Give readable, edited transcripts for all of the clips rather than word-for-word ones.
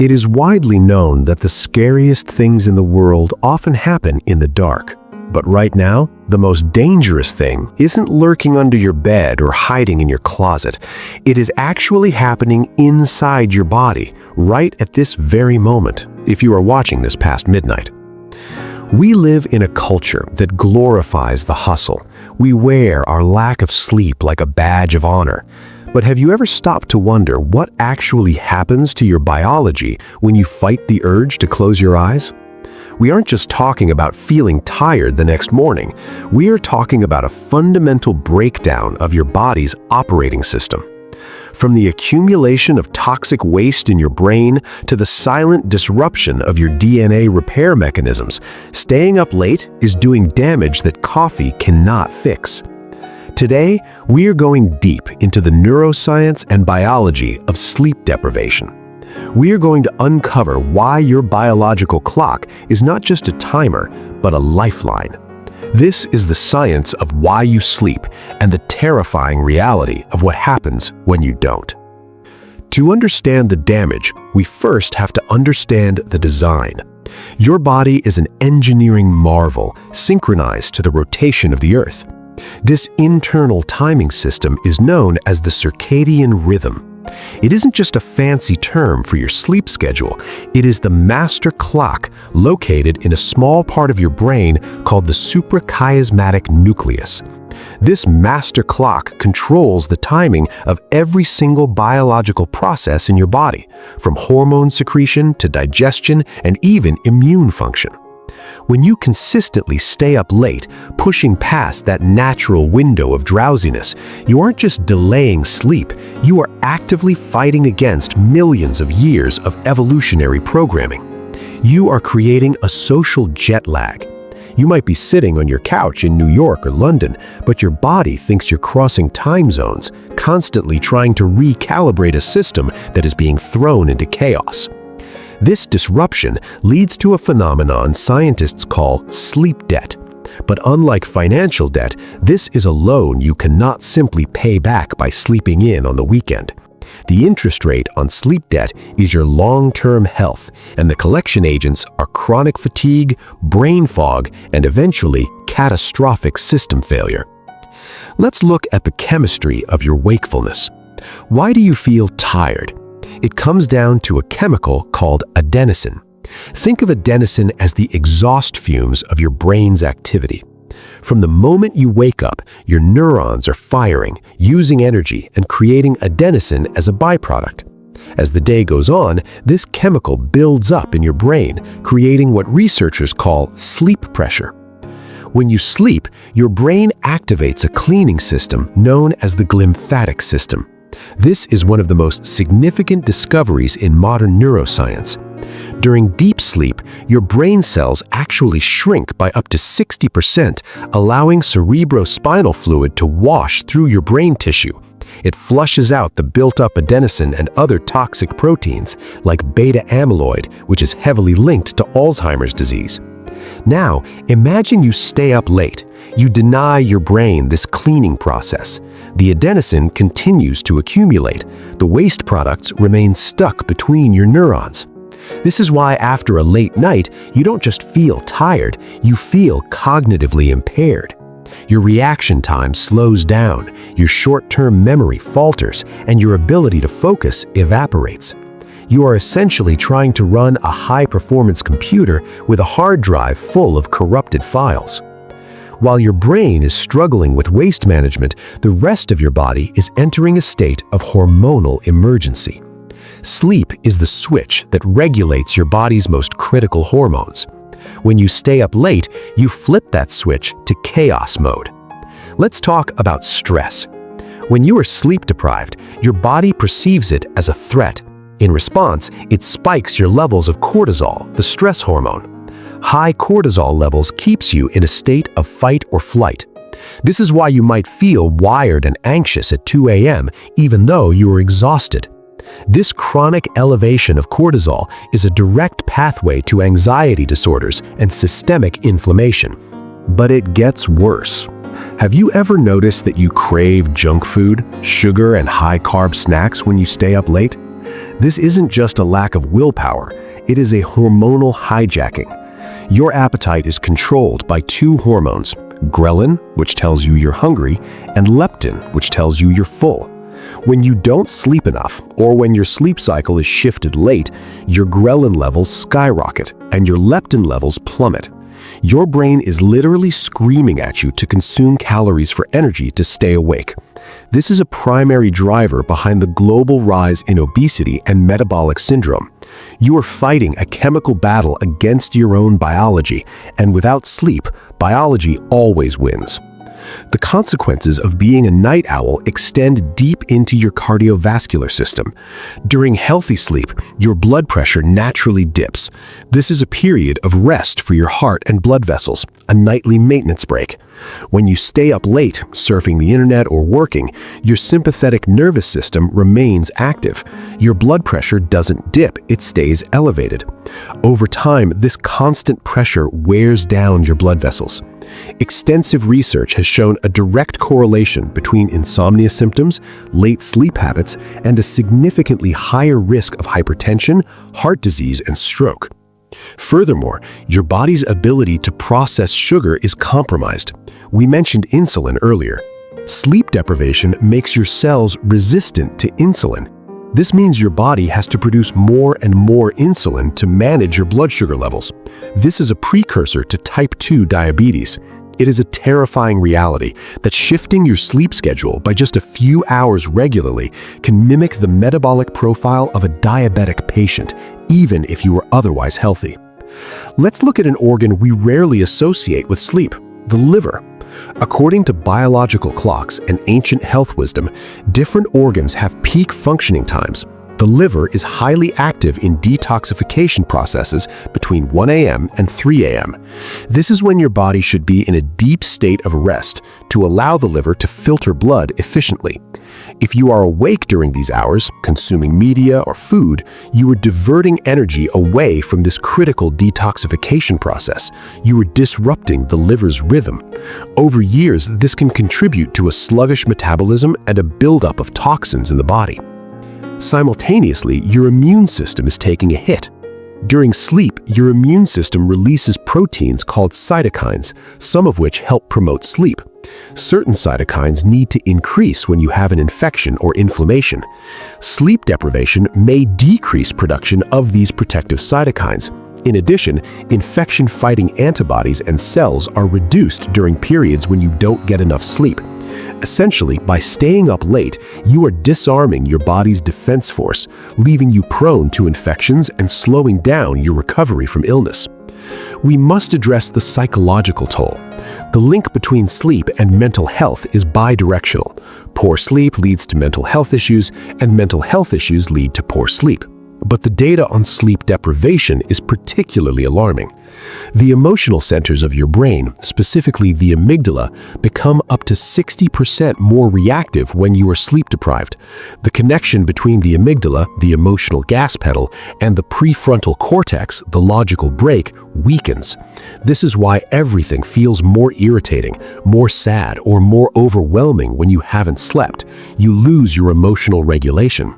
It is widely known that the scariest things in the world often happen in the dark. But right now, the most dangerous thing isn't lurking under your bed or hiding in your closet. It is actually happening inside your body, right at this very moment, if you are watching this past midnight. We live in a culture that glorifies the hustle. We wear our lack of sleep like a badge of honor. But have you ever stopped to wonder what actually happens to your biology when you fight the urge to close your eyes? We aren't just talking about feeling tired the next morning. We are talking about a fundamental breakdown of your body's operating system. From the accumulation of toxic waste in your brain to the silent disruption of your DNA repair mechanisms, staying up late is doing damage that coffee cannot fix. Today, we are going deep into the neuroscience and biology of sleep deprivation. We are going to uncover why your biological clock is not just a timer, but a lifeline. This is the science of why you sleep and the terrifying reality of what happens when you don't. To understand the damage, we first have to understand the design. Your body is an engineering marvel, synchronized to the rotation of the Earth. This internal timing system is known as the circadian rhythm. It isn't just a fancy term for your sleep schedule. It is the master clock located in a small part of your brain called the suprachiasmatic nucleus. This master clock controls the timing of every single biological process in your body, from hormone secretion to digestion and even immune function. When you consistently stay up late, pushing past that natural window of drowsiness, you aren't just delaying sleep, you are actively fighting against millions of years of evolutionary programming. You are creating a social jet lag. You might be sitting on your couch in New York or London, but your body thinks you're crossing time zones, constantly trying to recalibrate a system that is being thrown into chaos. This disruption leads to a phenomenon scientists call sleep debt. But unlike financial debt, this is a loan you cannot simply pay back by sleeping in on the weekend. The interest rate on sleep debt is your long-term health, and the collection agents are chronic fatigue, brain fog, and eventually catastrophic system failure. Let's look at the chemistry of your wakefulness. Why do you feel tired? It comes down to a chemical called adenosine. Think of adenosine as the exhaust fumes of your brain's activity. From the moment you wake up, your neurons are firing, using energy and creating adenosine as a byproduct. As the day goes on, this chemical builds up in your brain, creating what researchers call sleep pressure. When you sleep, your brain activates a cleaning system known as the glymphatic system. This is one of the most significant discoveries in modern neuroscience. During deep sleep, your brain cells actually shrink by up to 60%, allowing cerebrospinal fluid to wash through your brain tissue. It flushes out the built-up adenosine and other toxic proteins, like beta amyloid, which is heavily linked to Alzheimer's disease. Now, imagine you stay up late. You deny your brain this cleaning process. The adenosine continues to accumulate. The waste products remain stuck between your neurons. This is why after a late night, you don't just feel tired, you feel cognitively impaired. Your reaction time slows down, your short-term memory falters, and your ability to focus evaporates. You are essentially trying to run a high-performance computer with a hard drive full of corrupted files. While your brain is struggling with waste management, the rest of your body is entering a state of hormonal emergency. Sleep is the switch that regulates your body's most critical hormones. When you stay up late, you flip that switch to chaos mode. Let's talk about stress. When you are sleep deprived, your body perceives it as a threat. In response, it spikes your levels of cortisol, the stress hormone. High cortisol levels keeps you in a state of fight or flight. This is why you might feel wired and anxious at 2 a.m. even though you are exhausted. This chronic elevation of cortisol is a direct pathway to anxiety disorders and systemic inflammation. But it gets worse. Have you ever noticed that you crave junk food, sugar, and high-carb snacks when you stay up late? This isn't just a lack of willpower, it is a hormonal hijacking. Your appetite is controlled by two hormones, ghrelin, which tells you you're hungry, and leptin, which tells you you're full. When you don't sleep enough, or when your sleep cycle is shifted late, your ghrelin levels skyrocket and your leptin levels plummet. Your brain is literally screaming at you to consume calories for energy to stay awake. This is a primary driver behind the global rise in obesity and metabolic syndrome. You are fighting a chemical battle against your own biology, and without sleep, biology always wins. The consequences of being a night owl extend deep into your cardiovascular system. During healthy sleep, your blood pressure naturally dips. This is a period of rest for your heart and blood vessels, a nightly maintenance break. When you stay up late, surfing the internet or working, your sympathetic nervous system remains active. Your blood pressure doesn't dip, it stays elevated. Over time, this constant pressure wears down your blood vessels. Extensive research has shown a direct correlation between insomnia symptoms, late sleep habits, and a significantly higher risk of hypertension, heart disease, and stroke. Furthermore, your body's ability to process sugar is compromised. We mentioned insulin earlier. Sleep deprivation makes your cells resistant to insulin. This means your body has to produce more and more insulin to manage your blood sugar levels. This is a precursor to type 2 diabetes. It is a terrifying reality that shifting your sleep schedule by just a few hours regularly can mimic the metabolic profile of a diabetic patient, even if you are otherwise healthy. Let's look at an organ we rarely associate with sleep, the liver. According to biological clocks and ancient health wisdom, different organs have peak functioning times. The liver is highly active in detoxification processes between 1 a.m. and 3 a.m. This is when your body should be in a deep state of rest to allow the liver to filter blood efficiently. If you are awake during these hours, consuming media or food, you are diverting energy away from this critical detoxification process. You are disrupting the liver's rhythm. Over years, this can contribute to a sluggish metabolism and a buildup of toxins in the body. Simultaneously, your immune system is taking a hit. During sleep, your immune system releases proteins called cytokines, some of which help promote sleep. Certain cytokines need to increase when you have an infection or inflammation. Sleep deprivation may decrease production of these protective cytokines. In addition, infection-fighting antibodies and cells are reduced during periods when you don't get enough sleep. Essentially, by staying up late, you are disarming your body's defense force, leaving you prone to infections and slowing down your recovery from illness. We must address the psychological toll. The link between sleep and mental health is bidirectional. Poor sleep leads to mental health issues, and mental health issues lead to poor sleep. But the data on sleep deprivation is particularly alarming. The emotional centers of your brain, specifically the amygdala, become up to 60% more reactive when you are sleep deprived. The connection between the amygdala, the emotional gas pedal, and the prefrontal cortex, the logical brake, weakens. This is why everything feels more irritating, more sad, or more overwhelming when you haven't slept. You lose your emotional regulation.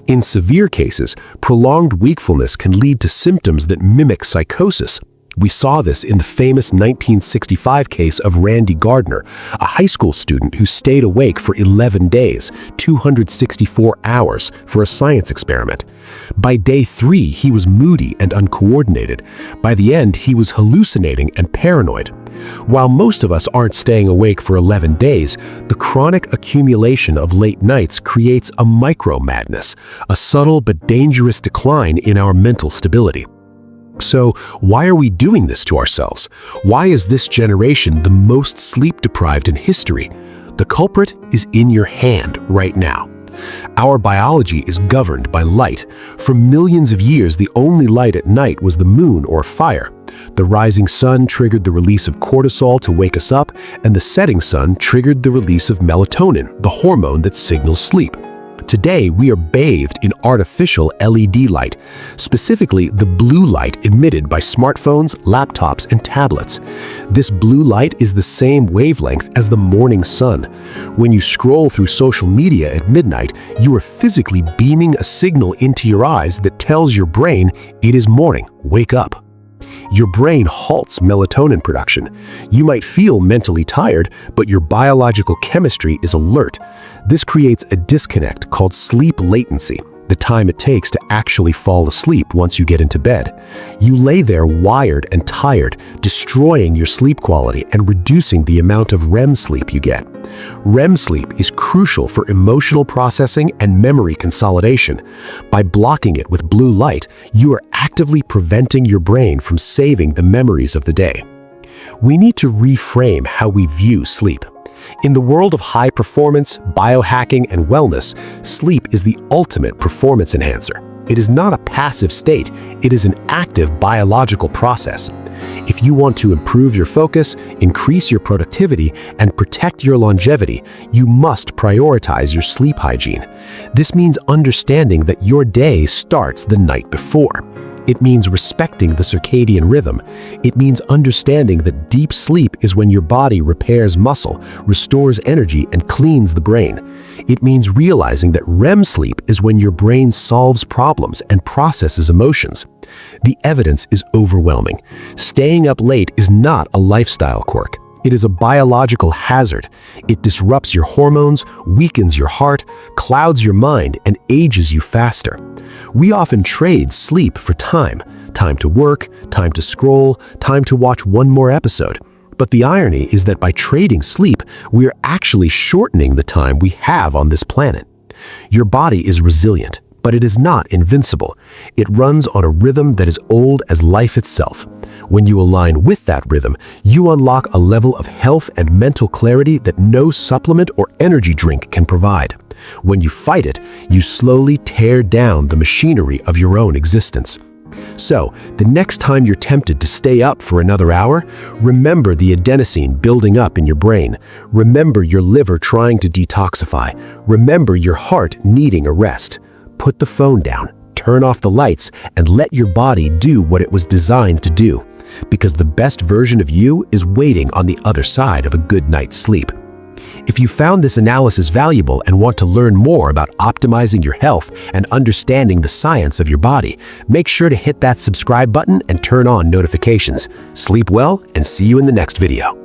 In severe cases, prolonged wakefulness can lead to symptoms that mimic psychosis. We saw this in the famous 1965 case of Randy Gardner, a high school student who stayed awake for 11 days, 264 hours, for a science experiment. By day 3, he was moody and uncoordinated. By the end, he was hallucinating and paranoid. While most of us aren't staying awake for 11 days, the chronic accumulation of late nights creates a micro-madness, a subtle but dangerous decline in our mental stability. So, why are we doing this to ourselves? Why is this generation the most sleep-deprived in history? The culprit is in your hand right now. Our biology is governed by light. For millions of years, the only light at night was the moon or fire. The rising sun triggered the release of cortisol to wake us up, and the setting sun triggered the release of melatonin, the hormone that signals sleep. Today, we are bathed in artificial LED light, specifically the blue light emitted by smartphones, laptops, and tablets. This blue light is the same wavelength as the morning sun. When you scroll through social media at midnight, you are physically beaming a signal into your eyes that tells your brain it is morning, wake up. Your brain halts melatonin production. You might feel mentally tired, but your biological chemistry is alert. This creates a disconnect called sleep latency, the time it takes to actually fall asleep once you get into bed. You lay there wired and tired, destroying your sleep quality and reducing the amount of REM sleep you get. REM sleep is crucial for emotional processing and memory consolidation. By blocking it with blue light, you are actively preventing your brain from saving the memories of the day. We need to reframe how we view sleep. In the world of high performance, biohacking, and wellness, sleep is the ultimate performance enhancer. It is not a passive state, it is an active biological process. If you want to improve your focus, increase your productivity, and protect your longevity, you must prioritize your sleep hygiene. This means understanding that your day starts the night before. It means respecting the circadian rhythm. It means understanding that deep sleep is when your body repairs muscle, restores energy, and cleans the brain. It means realizing that REM sleep is when your brain solves problems and processes emotions. The evidence is overwhelming. Staying up late is not a lifestyle quirk. It is a biological hazard. It disrupts your hormones, weakens your heart, clouds your mind, and ages you faster. We often trade sleep for time to work, time to scroll, time to watch one more episode. But the irony is that by trading sleep, we are actually shortening the time we have on this planet. Your body is resilient, but it is not invincible. It runs on a rhythm that is old as life itself. When you align with that rhythm, you unlock a level of health and mental clarity that no supplement or energy drink can provide. When you fight it, you slowly tear down the machinery of your own existence. So, the next time you're tempted to stay up for another hour, remember the adenosine building up in your brain. Remember your liver trying to detoxify. Remember your heart needing a rest. Put the phone down, turn off the lights, and let your body do what it was designed to do. Because the best version of you is waiting on the other side of a good night's sleep. If you found this analysis valuable and want to learn more about optimizing your health and understanding the science of your body, make sure to hit that subscribe button and turn on notifications. Sleep well and see you in the next video.